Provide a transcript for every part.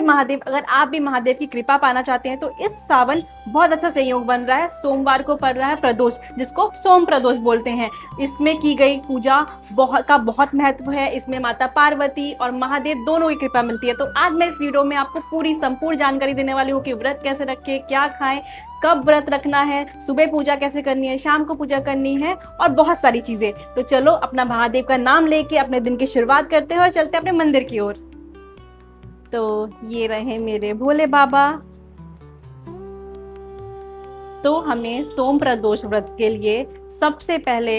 महादेव, अगर आप भी महादेव की कृपा पाना चाहते हैं तो इस सावन बहुत अच्छा संयोग बन रहा है। सोमवार को पड़ रहा है प्रदोष, जिसको सोम प्रदोष बोलते हैं। इसमें की गई पूजा बहुत महत्व है। इसमें माता पार्वती और महादेव दोनों की कृपा मिलती है। तो आज मैं इस वीडियो में आपको पूरी संपूर्ण जानकारी देने वाली हूँ कि व्रत कैसे रखें, क्या खाएं, कब व्रत रखना है, सुबह पूजा कैसे करनी है, शाम को पूजा करनी है और बहुत सारी चीजें। तो चलो अपना महादेव का नाम लेके अपने दिन की शुरुआत करते हैं और चलते हैं अपने मंदिर की ओर। तो ये रहे मेरे भोले बाबा। तो हमें सोम प्रदोष व्रत के लिए सबसे पहले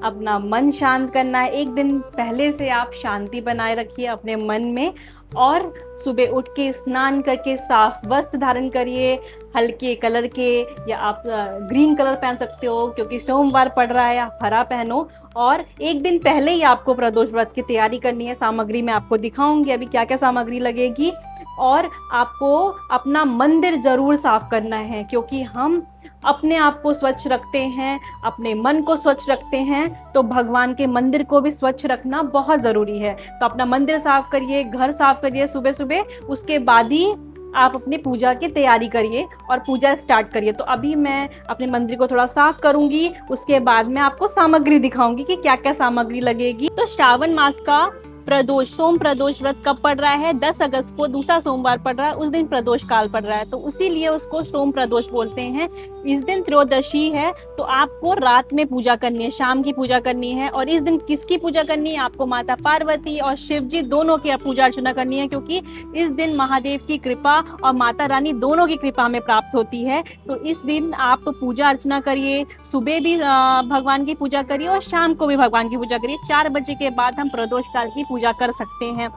अपना मन शांत करना है। एक दिन पहले से आप शांति बनाए रखिए अपने मन में और सुबह उठ के स्नान करके साफ वस्त्र धारण करिए, हल्के कलर के, या आप ग्रीन कलर पहन सकते हो क्योंकि सोमवार पड़ रहा है, आप हरा पहनो। और एक दिन पहले ही आपको प्रदोष व्रत की तैयारी करनी है। सामग्री मैं आपको दिखाऊंगी अभी क्या क्या सामग्री लगेगी। और आपको अपना मंदिर जरूर साफ करना है क्योंकि हम अपने आप को स्वच्छ रखते हैं, अपने मन को स्वच्छ रखते हैं, तो भगवान के मंदिर को भी स्वच्छ रखना बहुत ज़रूरी है। तो अपना मंदिर साफ करिए, घर साफ करिए सुबह सुबह, उसके बाद ही आप अपनी पूजा की तैयारी करिए और पूजा स्टार्ट करिए। तो अभी मैं अपने मंदिर को थोड़ा साफ करूंगी, उसके बाद मैं आपको सामग्री दिखाऊंगी कि क्या क्या सामग्री लगेगी। तो श्रावण मास का प्रदोष, सोम प्रदोष व्रत कब पड़ रहा है? 10 अगस्त को दूसरा सोमवार पड़ रहा है, उस दिन प्रदोष काल पड़ रहा है, तो इसीलिए उसको सोम प्रदोष बोलते हैं। इस दिन त्रयोदशी है, तो आपको रात में पूजा करनी है, शाम की पूजा करनी है। और इस दिन किसकी पूजा करनी है? आपको माता पार्वती और शिव जी दोनों की पूजा अर्चना करनी है क्योंकि इस दिन महादेव की कृपा और माता रानी दोनों की कृपा में प्राप्त होती है। तो इस दिन आप पूजा अर्चना करिए, सुबह भी भगवान की पूजा करिए और शाम को भी भगवान की पूजा करिए। 4 बजे के बाद हम प्रदोष काल की पूजा कर सकते हैं।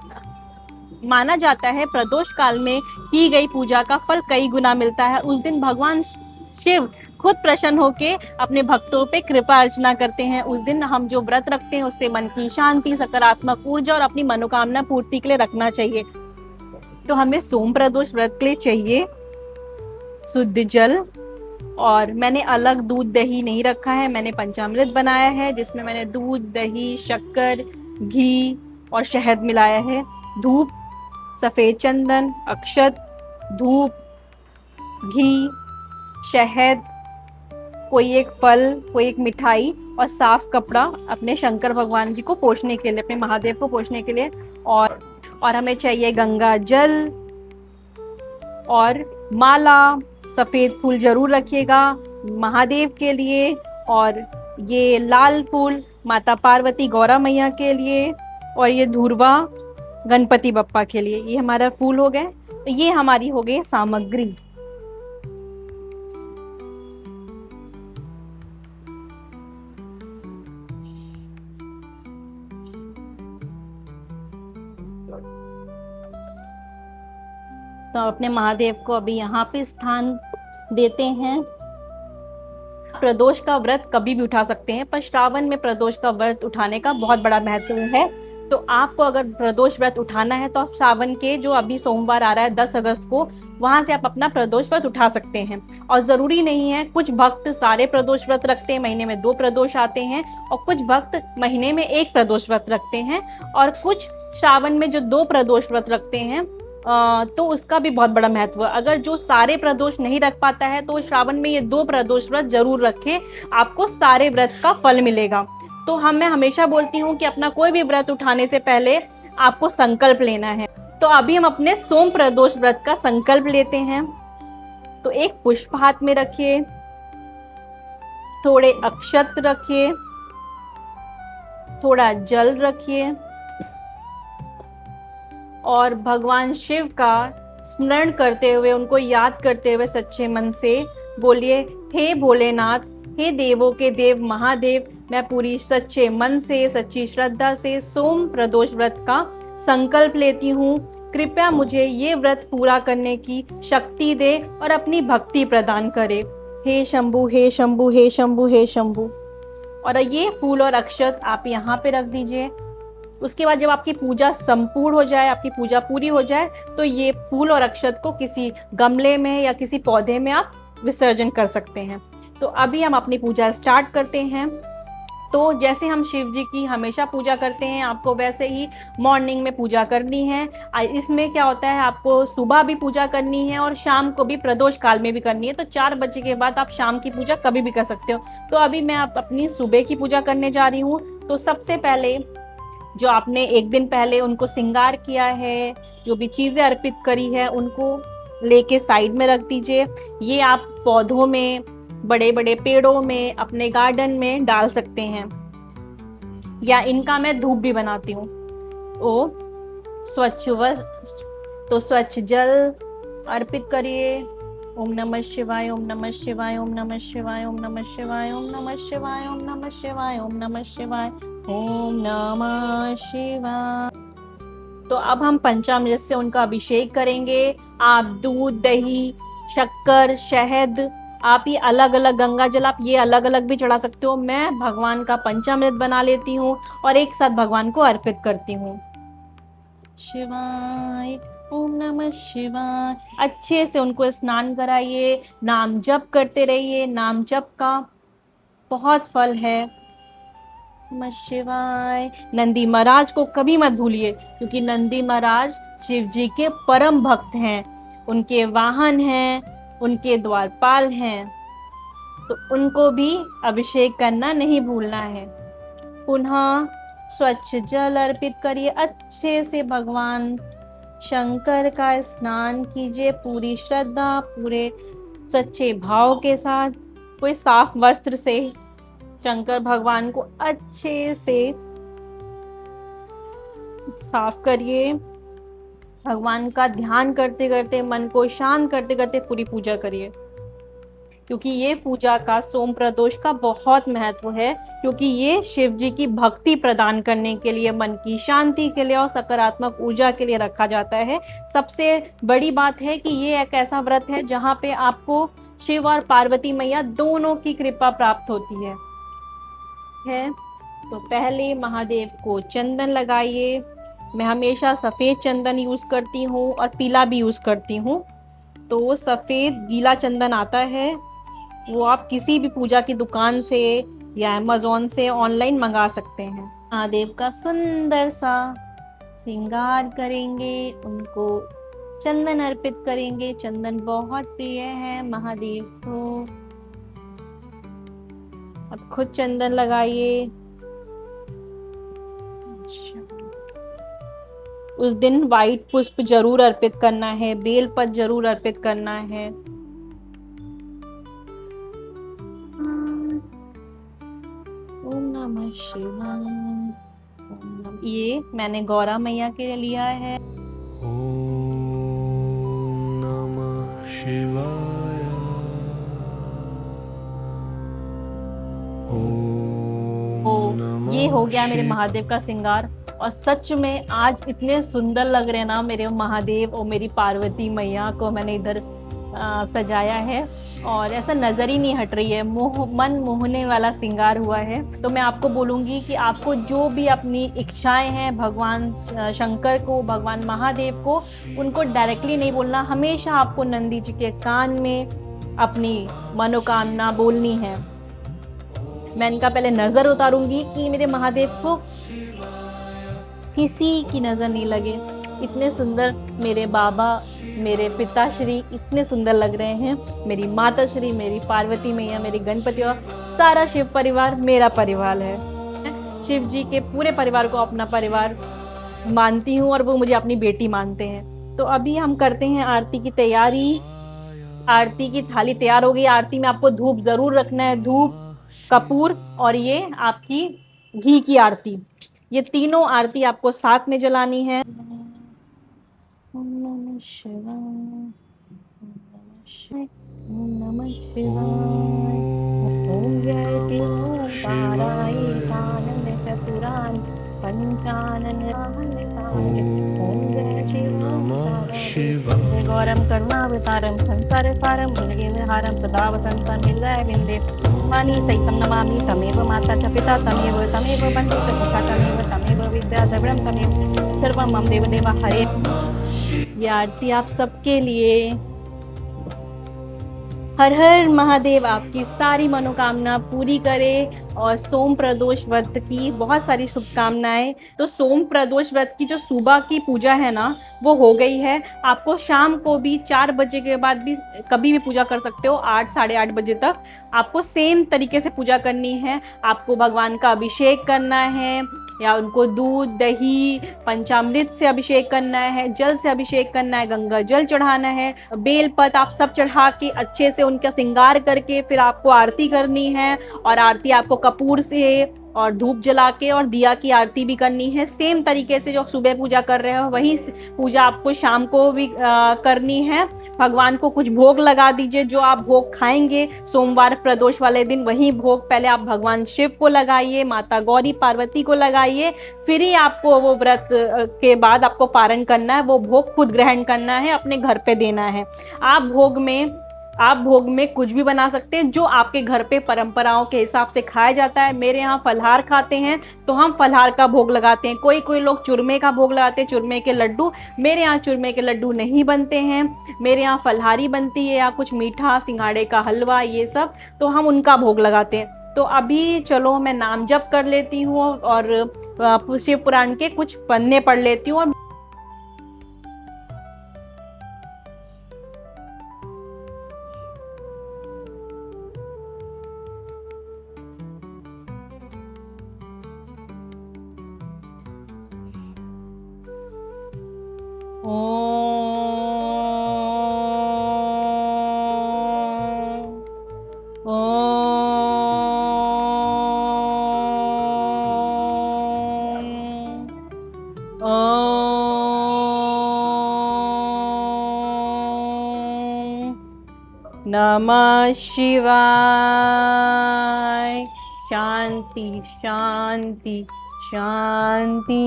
माना जाता है प्रदोष काल में की गई पूजा का फल कई गुना मिलता है। उस दिन भगवान शिव खुद प्रसन्न होके अपने भक्तों पे कृपा अर्चना करते हैं। उस दिन हम जो व्रत रखते हैं उससे मन की शांति, सकारात्मक ऊर्जा और अपनी मनोकामना पूर्ति के लिए रखना चाहिए। तो हमें सोम प्रदोष व्रत के लिए चाहिए शुद्ध जल, और मैंने अलग दूध दही नहीं रखा है, मैंने पंचामृत बनाया है जिसमें मैंने दूध, दही, शक्कर, घी और शहद मिलाया है। धूप, सफेद चंदन, अक्षत, धूप, घी, शहद, कोई एक फल, कोई एक मिठाई और साफ कपड़ा अपने शंकर भगवान जी को पोंछने के लिए, अपने महादेव को पोंछने के लिए। और हमें चाहिए गंगा जल और माला। सफेद फूल जरूर रखिएगा महादेव के लिए, और ये लाल फूल माता पार्वती गौरा मैया के लिए, और ये धूर्वा गणपति बप्पा के लिए। ये हमारा फूल हो गए। तो ये हमारी हो गई सामग्री। तो अपने महादेव को अभी यहाँ पे स्थान देते हैं। प्रदोष का व्रत कभी भी उठा सकते हैं, पर श्रावण में प्रदोष का व्रत उठाने का बहुत बड़ा महत्व है। तो आपको अगर प्रदोष व्रत उठाना है तो आप सावन के जो अभी सोमवार आ रहा है 10 अगस्त को, वहां से आप अपना प्रदोष व्रत उठा सकते हैं। और जरूरी नहीं है, कुछ भक्त सारे प्रदोष व्रत रखते हैं, महीने में 2 प्रदोष आते हैं, और कुछ भक्त महीने में 1 प्रदोष व्रत रखते हैं, और कुछ श्रावण में जो 2 प्रदोष व्रत रखते हैं तो उसका भी बहुत बड़ा महत्व है। अगर जो सारे प्रदोष नहीं रख पाता है तो श्रावण में ये 2 प्रदोष व्रत जरूर रखे, आपको सारे व्रत का फल मिलेगा। तो मैं हमेशा बोलती हूँ कि अपना कोई भी व्रत उठाने से पहले आपको संकल्प लेना है। तो अभी हम अपने सोम प्रदोष व्रत का संकल्प लेते हैं। तो एक पुष्प हाथ में रखिए, थोड़े अक्षत रखिए, थोड़ा जल रखिए, और भगवान शिव का स्मरण करते हुए, उनको याद करते हुए सच्चे मन से बोलिए, हे भोलेनाथ, हे देवों के देव महादेव, मैं पूरी सच्चे मन से, सच्ची श्रद्धा से सोम प्रदोष व्रत का संकल्प लेती हूँ। कृपया मुझे ये व्रत पूरा करने की शक्ति दे और अपनी भक्ति प्रदान करे। हे शंभु, हे शंभु, हे शंभु, हे शंभु। और ये फूल और अक्षत आप यहाँ पे रख दीजिए। उसके बाद जब आपकी पूजा संपूर्ण हो जाए, आपकी पूजा पूरी हो जाए, तो ये फूल और अक्षत को किसी गमले में या किसी पौधे में आप विसर्जन कर सकते हैं। तो अभी हम अपनी पूजा स्टार्ट करते हैं। तो जैसे हम शिव जी की हमेशा पूजा करते हैं, आपको वैसे ही मॉर्निंग में पूजा करनी है। इसमें क्या होता है, आपको सुबह भी पूजा करनी है और शाम को भी, प्रदोष काल में भी करनी है। तो 4 बजे के बाद आप शाम की पूजा कभी भी कर सकते हो। तो अभी मैं आप अपनी सुबह की पूजा करने जा रही हूँ। तो सबसे पहले जो आपने एक दिन पहले उनको श्रृंगार किया है, जो भी चीज़ें अर्पित करी है, उनको लेके साइड में रख दीजिए। ये आप पौधों में, बड़े बड़े पेड़ों में, अपने गार्डन में डाल सकते हैं, या इनका मैं धूप भी बनाती हूँ। ओ तो स्वच्छ जल अर्पित करिए। ओम नमः शिवाय, ओम नमः शिवाय, ओम नमः शिवाय, ओम नमः शिवाय, ओम नमः शिवाय, ओम नमः शिवाय, ओम नमः शिवाय, ओम नमः शिवाय। तो अब हम पंचामृत से उनका अभिषेक करेंगे। आप दूध, दही, शक्कर, शहद, आप ये अलग अलग, गंगा जल आप ये अलग अलग भी चढ़ा सकते हो। मैं भगवान का पंचामृत बना लेती हूँ और एक साथ भगवान को अर्पित करती हूँ। शिवाय, ओम नमः शिवाय। अच्छे से उनको स्नान कराइए, नाम जप करते रहिए। नाम जप का बहुत फल है। नमः शिवाय। नंदी महाराज को कभी मत भूलिए, क्योंकि नंदी महाराज शिव जी के परम भक्त हैं, उनके वाहन हैं, उनके द्वारपाल हैं। तो उनको भी अभिषेक करना नहीं भूलना है। पुनः स्वच्छ जल अर्पित करिए। अच्छे से भगवान शंकर का स्नान कीजिए, पूरी श्रद्धा, पूरे सच्चे भाव के साथ। कोई साफ वस्त्र से शंकर भगवान को अच्छे से साफ करिए। भगवान का ध्यान करते करते, मन को शांत करते करते पूरी पूजा करिए, क्योंकि ये पूजा का सोम प्रदोष का बहुत महत्व है। क्योंकि ये शिव जी की भक्ति प्रदान करने के लिए, मन की शांति के लिए और सकारात्मक ऊर्जा के लिए रखा जाता है। सबसे बड़ी बात है कि ये एक ऐसा व्रत है जहाँ पे आपको शिव और पार्वती मैया दोनों की कृपा प्राप्त होती है। तो पहले महादेव को चंदन लगाइए। मैं हमेशा सफ़ेद चंदन यूज़ करती हूँ और पीला भी यूज़ करती हूँ। तो सफ़ेद गीला चंदन आता है, वो आप किसी भी पूजा की दुकान से या अमेज़ॉन से ऑनलाइन मंगा सकते हैं। महादेव का सुंदर सा श्रृंगार करेंगे, उनको चंदन अर्पित करेंगे। चंदन बहुत प्रिय है महादेव को। अब खुद चंदन लगाइए। उस दिन वाइट पुष्प जरूर अर्पित करना है, बेलपत्र जरूर अर्पित करना है। ओम नमः शिवाय। ये मैंने गौरा मैया के लिए लिया है। ओम नमः शिवाय। ये हो गया मेरे महादेव का श्रृंगार। और सच में आज इतने सुंदर लग रहे हैं ना मेरे महादेव और मेरी पार्वती मैया को मैंने इधर सजाया है, और ऐसा नज़र ही नहीं हट रही है। मन मोहने वाला श्रृंगार हुआ है। तो मैं आपको बोलूँगी कि आपको जो भी अपनी इच्छाएं हैं भगवान शंकर को, भगवान महादेव को, उनको डायरेक्टली नहीं बोलना। हमेशा आपको नंदी जी के कान में अपनी मनोकामना बोलनी है। मैं इनका पहले नज़र उतारूंगी कि मेरे महादेव को किसी की नज़र नहीं लगे। इतने सुंदर मेरे बाबा, मेरे पिताश्री इतने सुंदर लग रहे हैं। मेरी माताश्री, मेरी पार्वती मैया, मेरी गणपति और सारा शिव परिवार मेरा परिवार है। शिव जी के पूरे परिवार को अपना परिवार मानती हूँ और वो मुझे अपनी बेटी मानते हैं। तो अभी हम करते हैं आरती की तैयारी। आरती की थाली तैयार हो गई। आरती में आपको धूप ज़रूर रखना है, धूप, कपूर और ये आपकी घी की आरती। ये तीनों आरती आपको साथ में जलानी है। ओम नमः शिवाय, ओम नमः शिवाय, ओम नमः शिवाय। ओम जय शिवाय कानन चतुरान पंचानन ओम जय शिवाय। गौरम करुणावतारम संसार सारम भुजगे विहारम सदा वसंतम हृदय बिंदे मानी सहितं नमामि। तमेव माता च पिता तमेव वन्दे च पिता तमेव विद्या द्रविणं तमेव सर्वं मम देवदेव हरे। ये आरती आप सबके लिए। हर हर महादेव आपकी सारी मनोकामना पूरी करे और सोम प्रदोष व्रत की बहुत सारी शुभकामनाएं। तो सोम प्रदोष व्रत की जो सुबह की पूजा है ना, वो हो गई है। आपको शाम को भी 4 बजे के बाद भी कभी भी पूजा कर सकते हो, 8 साढ़े 8 बजे तक आपको सेम तरीके से पूजा करनी है। आपको भगवान का अभिषेक करना है, या उनको दूध दही पंचामृत से अभिषेक करना है, जल से अभिषेक करना है, गंगा जल चढ़ाना है, बेलपत्र आप सब चढ़ा के अच्छे से उनका श्रृंगार करके फिर आपको आरती करनी है। और आरती आपको कपूर से और धूप जला के और दिया की आरती भी करनी है। सेम तरीके से जो सुबह पूजा कर रहे हो वही पूजा आपको शाम को भी करनी है। भगवान को कुछ भोग लगा दीजिए, जो आप भोग खाएंगे सोमवार प्रदोष वाले दिन वही भोग पहले आप भगवान शिव को लगाइए, माता गौरी पार्वती को लगाइए, फिर ही आपको वो व्रत के बाद आपको पारण करना है, वो भोग खुद ग्रहण करना है, अपने घर पे देना है। आप भोग में कुछ भी बना सकते हैं जो आपके घर पे परंपराओं के हिसाब से खाया जाता है। मेरे यहाँ फलहार खाते हैं तो हम फलहार का भोग लगाते हैं। कोई लोग चूरमे का भोग लगाते हैं, चूरमे के लड्डू। मेरे यहाँ चूरमे के लड्डू नहीं बनते हैं, मेरे यहाँ फलहारी बनती है, या कुछ मीठा सिंघाड़े का हलवा ये सब, तो हम उनका भोग लगाते हैं। तो अभी चलो मैं नाम जप कर लेती हूँ और शिव पुराण के कुछ पन्ने पढ़ लेती हूँ। और नमः शिवाय। शांति शांति शांति।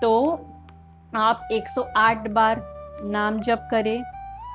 तो आप 108 बार नाम जप करें,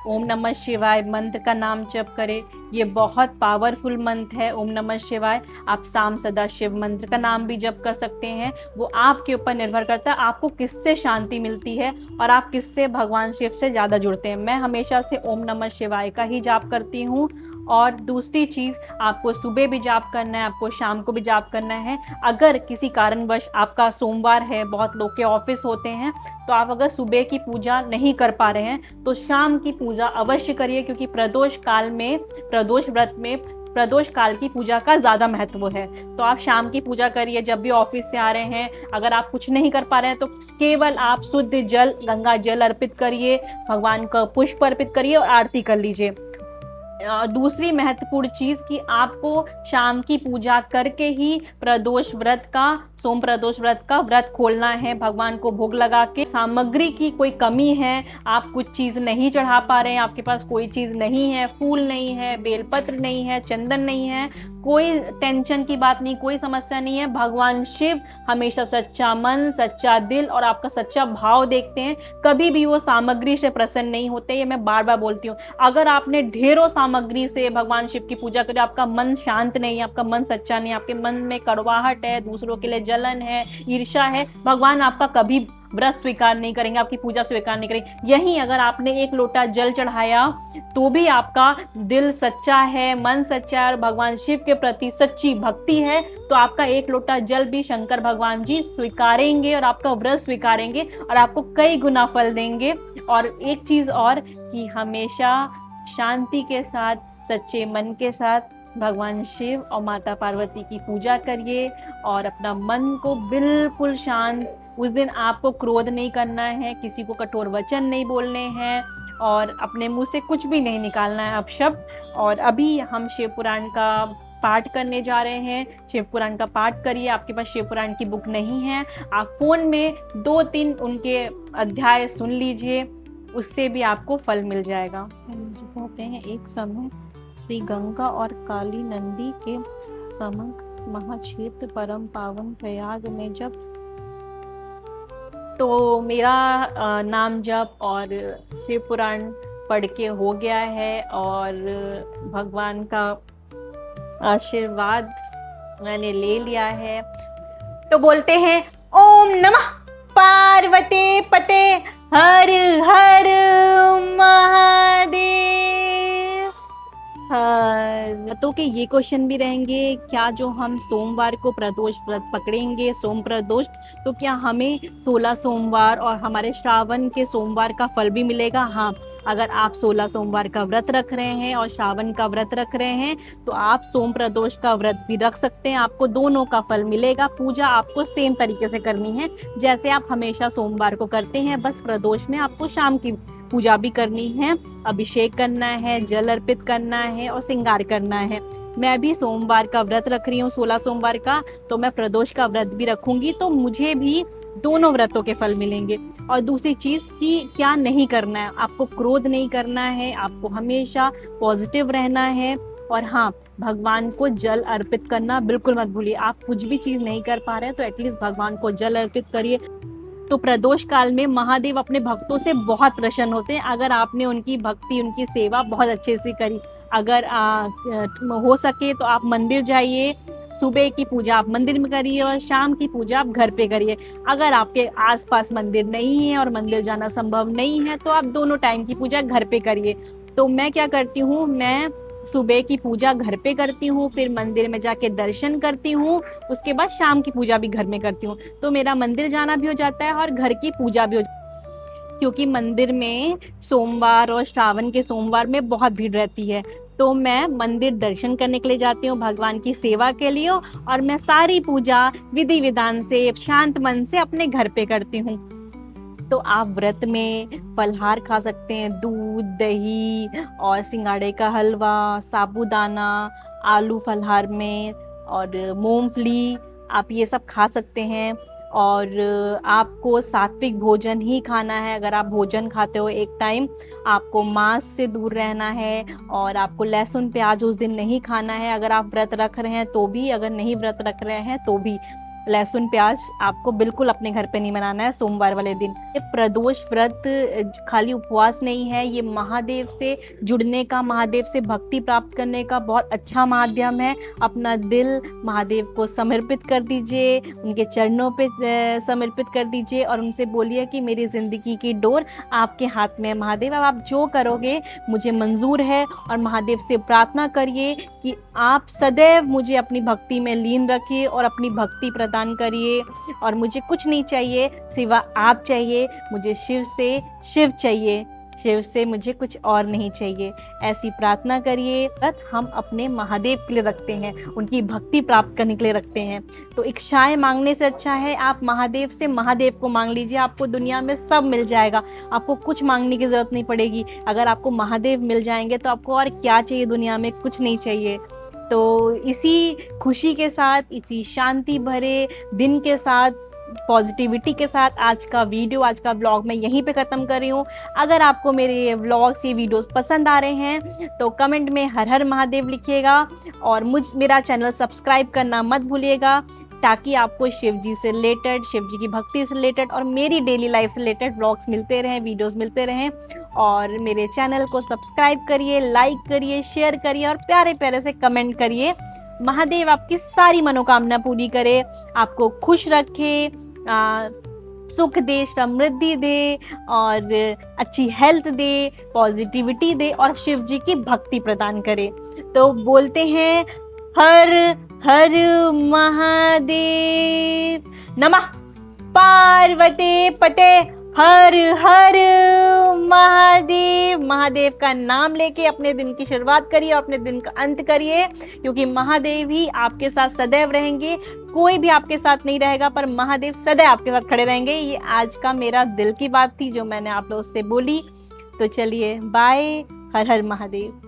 ओम नमः शिवाय मंत्र का नाम जप करें। ये बहुत पावरफुल मंत्र है ओम नमः शिवाय। आप साम सदा शिव मंत्र का नाम भी जप कर सकते हैं। वो आपके ऊपर निर्भर करता है आपको किससे शांति मिलती है और आप किससे भगवान शिव से ज़्यादा जुड़ते हैं। मैं हमेशा से ओम नमः शिवाय का ही जाप करती हूँ। और दूसरी चीज़, आपको सुबह भी जाप करना है, आपको शाम को भी जाप करना है। अगर किसी कारणवश आपका सोमवार है, बहुत लोग के ऑफिस होते हैं, तो आप अगर सुबह की पूजा नहीं कर पा रहे हैं तो शाम की पूजा अवश्य करिए, क्योंकि प्रदोष काल में, प्रदोष व्रत में प्रदोष काल की पूजा का ज़्यादा महत्व है। तो आप शाम की पूजा करिए जब भी ऑफिस से आ रहे हैं। अगर आप कुछ नहीं कर पा रहे हैं तो केवल आप शुद्ध जल, गंगा जल अर्पित करिए, भगवान का पुष्प अर्पित करिए और आरती कर लीजिए। दूसरी महत्वपूर्ण चीज़ कि आपको शाम की पूजा करके ही प्रदोष व्रत का, सोम प्रदोष व्रत का व्रत खोलना है। भगवान को भोग लगा के, सामग्री की कोई कमी है, आप कुछ चीज़ नहीं चढ़ा पा रहे हैं, आपके पास कोई चीज़ नहीं है, फूल नहीं है, बेलपत्र नहीं है, चंदन नहीं है, कोई टेंशन की बात नहीं, कोई समस्या नहीं है। भगवान शिव हमेशा सच्चा मन, सच्चा दिल और आपका सच्चा भाव देखते हैं। कभी भी वो सामग्री से प्रसन्न नहीं होते। ये मैं बार बार बोलती हूँ। अगर आपने ढेरों सामग्री से भगवान शिव की पूजा करी, आपका मन शांत नहीं है, आपका मन सच्चा नहीं है, आपके मन में कड़वाहट है, दूसरों के लिए जलन है, ईर्ष्या है, भगवान आपका कभी व्रत स्वीकार नहीं करेंगे, आपकी पूजा स्वीकार नहीं करेंगे। यहीं अगर आपने 1 लोटा जल चढ़ाया तो भी आपका दिल सच्चा है, मन सच्चा है और भगवान शिव के प्रति सच्ची भक्ति है, तो आपका 1 लोटा जल भी शंकर भगवान जी स्वीकारेंगे और आपका व्रत स्वीकारेंगे और आपको कई गुना फल देंगे। और एक चीज़ और कि हमेशा शांति के साथ, सच्चे मन के साथ भगवान शिव और माता पार्वती की पूजा करिए और अपना मन को बिल्कुल शांत। उस दिन आपको क्रोध नहीं करना है, किसी को कठोर वचन नहीं बोलने हैं और अपने मुंह से कुछ भी नहीं निकालना है अपशब्द। और अभी हम शिव पुराण का पाठ करने जा रहे हैं। शिव पुराण का पाठ करिए। आपके पास शिव पुराण की बुक नहीं है, आप फ़ोन में 2-3 उनके अध्याय सुन लीजिए, उससे भी आपको फल मिल जाएगा। कहते हैं एक समय श्री गंगा और काली नंदी के समग्र महाक्षेत्र परम पावन प्रयाग में जब, तो मेरा नाम जप और शिव पुराण पढ़ के हो गया है और भगवान का आशीर्वाद मैंने ले लिया है। तो बोलते हैं ओम नमः पार्वती पते हर हर महादेव। बहुतों के ये क्वेश्चन भी रहेंगे, क्या जो हम सोमवार को प्रदोष व्रत पकड़ेंगे, सोम प्रदोष, तो क्या हमें 16 सोमवार और हमारे श्रावण के सोमवार का फल भी मिलेगा? हाँ, अगर आप 16 सोमवार का व्रत रख रहे हैं और श्रावण का व्रत रख रहे हैं तो आप सोम प्रदोष का व्रत भी रख सकते हैं, आपको दोनों का फल मिलेगा। पूजा आपको सेम तरीके से करनी है जैसे आप हमेशा सोमवार को करते हैं, बस प्रदोष में आपको शाम की पूजा भी करनी है, अभिषेक करना है, जल अर्पित करना है और श्रृंगार करना है। मैं भी सोमवार का व्रत रख रही हूँ, 16 सोमवार का, तो मैं प्रदोष का व्रत भी रखूंगी, तो मुझे भी दोनों व्रतों के फल मिलेंगे। और दूसरी चीज कि क्या नहीं करना है, आपको क्रोध नहीं करना है, आपको हमेशा पॉजिटिव रहना है। और हाँ, भगवान को जल अर्पित करना बिल्कुल मत भूलिए। आप कुछ भी चीज नहीं कर पा रहे हैं तो एटलीस्ट भगवान को जल अर्पित करिए। तो प्रदोष काल में महादेव अपने भक्तों से बहुत प्रसन्न होते हैं अगर आपने उनकी भक्ति, उनकी सेवा बहुत अच्छे से करी। अगर हो सके तो आप मंदिर जाइए, सुबह की पूजा आप मंदिर में करिए और शाम की पूजा आप घर पे करिए। अगर आपके आसपास मंदिर नहीं है और मंदिर जाना संभव नहीं है तो आप दोनों टाइम की पूजा घर पे करिए। तो मैं क्या करती हूँ, मैं सुबह की पूजा घर पे करती हूँ, फिर मंदिर में जाके दर्शन करती हूँ, उसके बाद शाम की पूजा भी घर में करती हूँ। तो मेरा मंदिर जाना भी हो जाता है और घर की पूजा भी हो जाती है, क्योंकि मंदिर में सोमवार और श्रावण के सोमवार में बहुत भीड़ रहती है। तो मैं मंदिर दर्शन करने के लिए जाती हूँ, भगवान की सेवा के लिए, और मैं सारी पूजा विधि विधान से शांत मन से अपने घर पे करती हूँ। तो आप व्रत में फलहार खा सकते हैं, दूध, दही और सिंगाड़े का हलवा, साबूदाना, आलू फलहार में, और मूंगफली, आप ये सब खा सकते हैं। और आपको सात्विक भोजन ही खाना है। अगर आप भोजन खाते हो एक टाइम, आपको मांस से दूर रहना है और आपको लहसुन प्याज उस दिन नहीं खाना है। अगर आप व्रत रख रहे हैं तो भी, अगर नहीं व्रत रख रहे हैं तो भी लहसुन प्याज आपको बिल्कुल अपने घर पे नहीं बनाना है सोमवार वाले दिन। ये प्रदोष व्रत खाली उपवास नहीं है, ये महादेव से जुड़ने का, महादेव से भक्ति प्राप्त करने का बहुत अच्छा माध्यम है। अपना दिल महादेव को समर्पित कर दीजिए, उनके चरणों पे समर्पित कर दीजिए और उनसे बोलिए कि मेरी ज़िंदगी की डोर आपके हाथ में है महादेव, अब आप जो करोगे मुझे मंजूर है। और महादेव से प्रार्थना करिए कि आप सदैव मुझे अपनी भक्ति में लीन रखिए और अपनी भक्ति प्रदान करिए, और मुझे कुछ नहीं चाहिए सिवा आप चाहिए, मुझे शिव से शिव चाहिए, शिव से मुझे कुछ और नहीं चाहिए। ऐसी प्रार्थना करिए। व्रत हम अपने महादेव के लिए रखते हैं, उनकी भक्ति प्राप्त करने के लिए रखते हैं। तो इच्छाएं मांगने से अच्छा है आप महादेव से महादेव को मांग लीजिए, आपको दुनिया में सब मिल जाएगा, आपको कुछ मांगने की जरूरत नहीं पड़ेगी। अगर आपको महादेव मिल जाएंगे तो आपको और क्या चाहिए दुनिया में, कुछ नहीं चाहिए। तो इसी खुशी के साथ, इसी शांति भरे दिन के साथ, पॉजिटिविटी के साथ आज का वीडियो, आज का व्लॉग मैं यहीं पे ख़त्म कर रही हूँ। अगर आपको मेरे ये व्लॉग्स, ये वीडियोस पसंद आ रहे हैं तो कमेंट में हर हर महादेव लिखिएगा और मेरा चैनल सब्सक्राइब करना मत भूलिएगा, ताकि आपको शिव जी से रिलेटेड, शिव जी की भक्ति से रिलेटेड और मेरी डेली लाइफ से रिलेटेड व्लॉग्स मिलते रहें, वीडियोस मिलते रहें। और मेरे चैनल को सब्सक्राइब करिए, लाइक करिए, शेयर करिए और प्यारे प्यारे से कमेंट करिए। महादेव आपकी सारी मनोकामना पूरी करे, आपको खुश रखे, सुख दे, समृद्धि दे और अच्छी हेल्थ दे, पॉजिटिविटी दे और शिव जी की भक्ति प्रदान करे। तो बोलते हैं हर हर महादेव, नमः पार्वती पते, हर हर महादेव। महादेव का नाम लेके अपने दिन की शुरुआत करिए और अपने दिन का अंत करिए, क्योंकि महादेव ही आपके साथ सदैव रहेंगे। कोई भी आपके साथ नहीं रहेगा पर महादेव सदैव आपके साथ खड़े रहेंगे। ये आज का मेरा दिल की बात थी जो मैंने आप लोगों से बोली। तो चलिए बाय, हर हर महादेव।